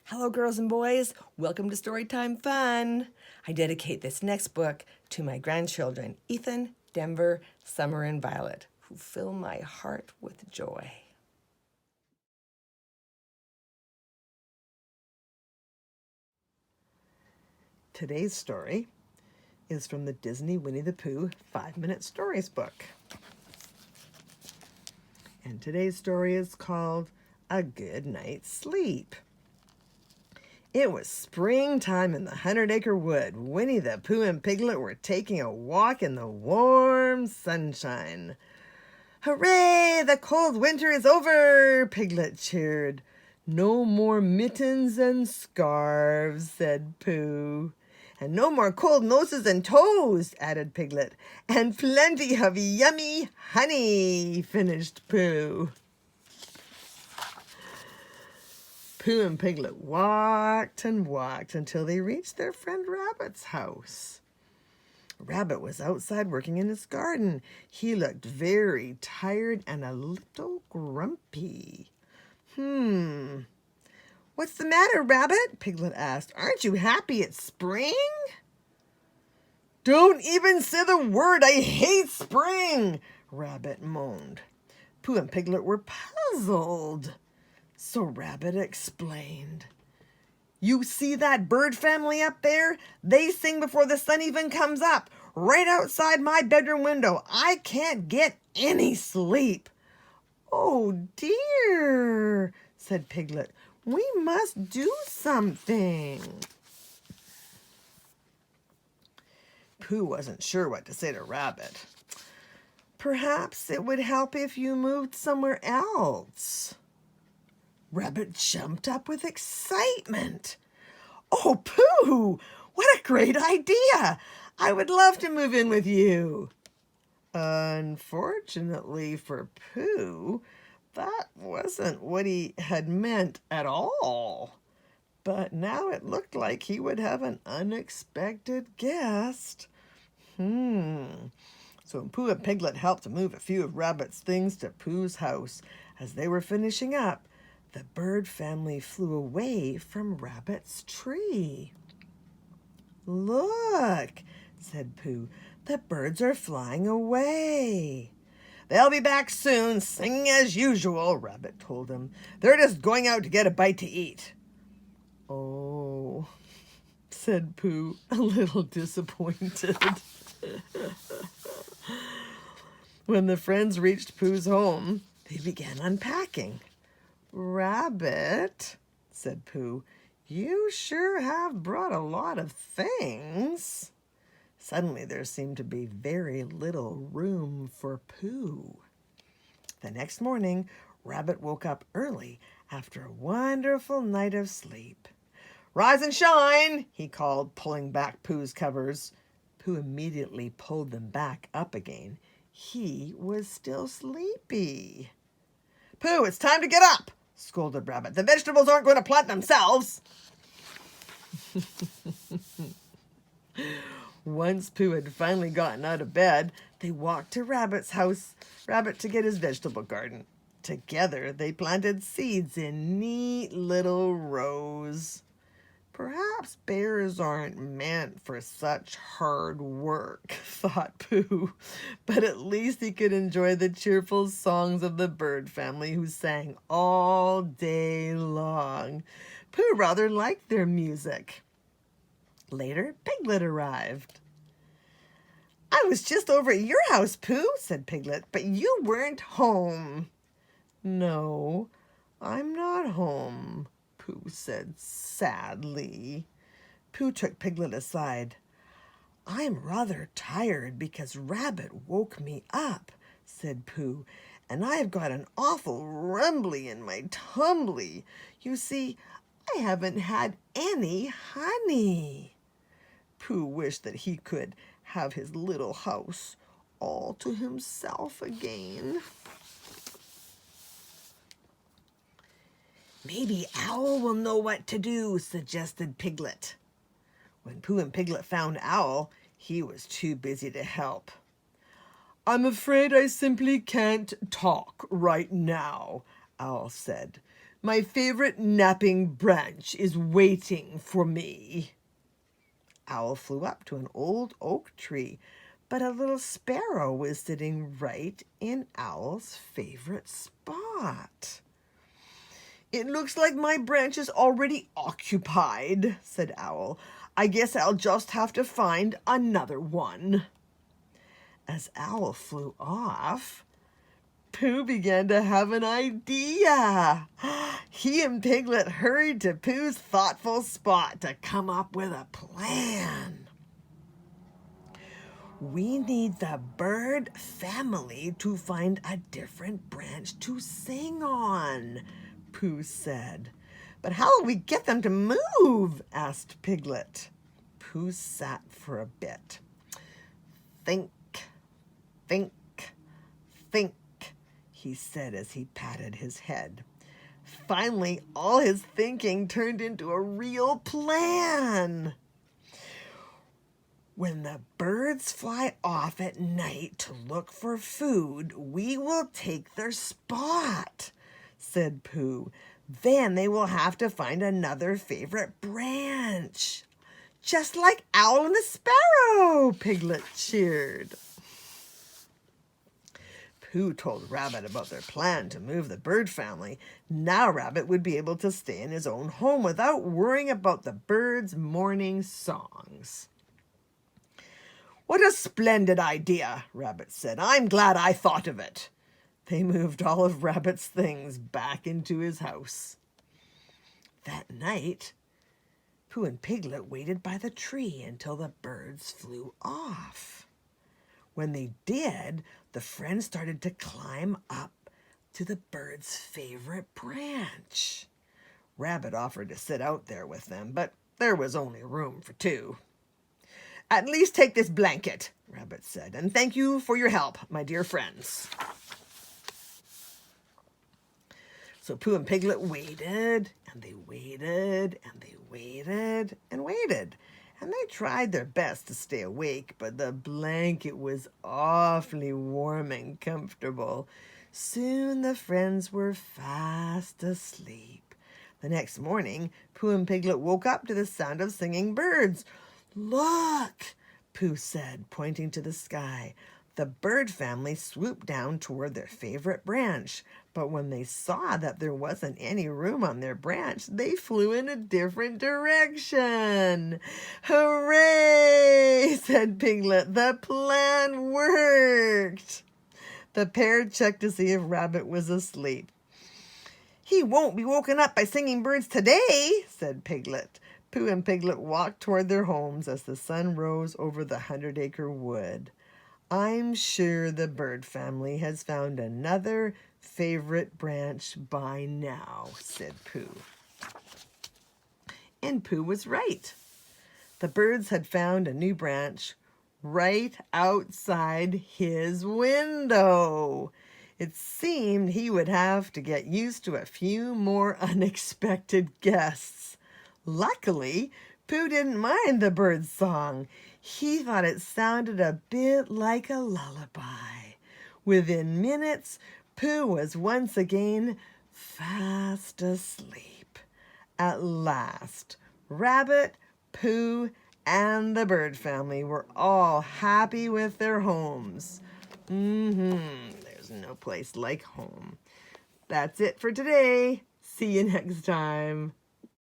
Hello, girls and boys. Welcome to Storytime Fun. I dedicate this next book to my grandchildren, Ethan, Denver, Summer, and Violet, who fill my heart with joy. Today's story is from the Disney Winnie the Pooh 5-Minute Stories book. And today's story is called A Good Night's Sleep. It was springtime in the 100-acre wood. Winnie the Pooh and Piglet were taking a walk in the warm sunshine. Hooray! The cold winter is over, Piglet cheered. No more mittens and scarves, said Pooh. And no more cold noses and toes, added Piglet. And plenty of yummy honey, finished Pooh. Pooh and Piglet walked and walked until they reached their friend Rabbit's house. Rabbit was outside working in his garden. He looked very tired and a little grumpy. What's the matter, Rabbit? Piglet asked. Aren't you happy it's spring? Don't even say the word. I hate spring, Rabbit moaned. Pooh and Piglet were puzzled. So Rabbit explained. You see that bird family up there? They sing before the sun even comes up, right outside my bedroom window. I can't get any sleep. Oh dear, said Piglet. We must do something. Pooh wasn't sure what to say to Rabbit. Perhaps it would help if you moved somewhere else. Rabbit jumped up with excitement. Oh, Pooh, what a great idea! I would love to move in with you. Unfortunately for Pooh, that wasn't what he had meant at all. But now it looked like he would have an unexpected guest. So Pooh and Piglet helped to move a few of Rabbit's things to Pooh's house. As they were finishing up, the bird family flew away from Rabbit's tree. Look, said Pooh, the birds are flying away. They'll be back soon, singing as usual, Rabbit told him. They're just going out to get a bite to eat. Oh, said Pooh, a little disappointed. When the friends reached Pooh's home, they began unpacking. Rabbit, said Pooh, you sure have brought a lot of things. Suddenly there seemed to be very little room for Pooh. The next morning, Rabbit woke up early after a wonderful night of sleep. Rise and shine, he called, pulling back Pooh's covers. Pooh immediately pulled them back up again. He was still sleepy. Pooh, it's time to get up, scolded Rabbit. The vegetables aren't going to plant themselves. Once Pooh had finally gotten out of bed, they walked to Rabbit's house, Rabbit to get his vegetable garden. Together, they planted seeds in neat little rows. Perhaps bears aren't meant for such hard work, thought Pooh, but at least he could enjoy the cheerful songs of the bird family who sang all day long. Pooh rather liked their music. Later, Piglet arrived. I was just over at your house, Pooh, said Piglet, but you weren't home. No, I'm not home, Pooh said sadly. Pooh took Piglet aside. I'm rather tired because Rabbit woke me up, said Pooh, and I've got an awful rumbly in my tumbly. You see, I haven't had any honey. Pooh wished that he could have his little house all to himself again. Maybe Owl will know what to do, suggested Piglet. When Pooh and Piglet found Owl, he was too busy to help. I'm afraid I simply can't talk right now, Owl said. My favorite napping branch is waiting for me. Owl flew up to an old oak tree, but a little sparrow was sitting right in Owl's favorite spot. It looks like my branch is already occupied, said Owl. I guess I'll just have to find another one. As Owl flew off, Pooh began to have an idea. He and Piglet hurried to Pooh's thoughtful spot to come up with a plan. We need the bird family to find a different branch to sing on, Pooh said. But how will we get them to move? Asked Piglet. Pooh sat for a bit. Think, think, think, he said as he patted his head. Finally, all his thinking turned into a real plan. When the birds fly off at night to look for food, we will take their spot, said Pooh. Then they will have to find another favorite branch. Just like Owl and the Sparrow, Piglet cheered. Pooh told Rabbit about their plan to move the bird family. Now Rabbit would be able to stay in his own home without worrying about the birds' morning songs. What a splendid idea, Rabbit said. I'm glad I thought of it. They moved all of Rabbit's things back into his house. That night, Pooh and Piglet waited by the tree until the birds flew off. When they did, the friends started to climb up to the bird's favorite branch. Rabbit offered to sit out there with them, but there was only room for two. At least take this blanket, Rabbit said, and thank you for your help, my dear friends. So Pooh and Piglet waited, and they waited, and they waited, and waited. And they tried their best to stay awake, but the blanket was awfully warm and comfortable. Soon the friends were fast asleep. The next morning, Pooh and Piglet woke up to the sound of singing birds. Look, Pooh said, pointing to the sky. The bird family swooped down toward their favorite branch, but when they saw that there wasn't any room on their branch, they flew in a different direction. Hooray, said Piglet. The plan worked. The pair checked to see if Rabbit was asleep. He won't be woken up by singing birds today, said Piglet. Pooh and Piglet walked toward their homes as the sun rose over the 100-acre wood. I'm sure the bird family has found another favorite branch by now, said Pooh. And Pooh was right. The birds had found a new branch right outside his window. It seemed he would have to get used to a few more unexpected guests. Luckily, Pooh didn't mind the bird's song. He thought it sounded a bit like a lullaby. Within minutes, Pooh was once again fast asleep. At last, Rabbit, Pooh, and the bird family were all happy with their homes. There's no place like home. That's it for today. See you next time.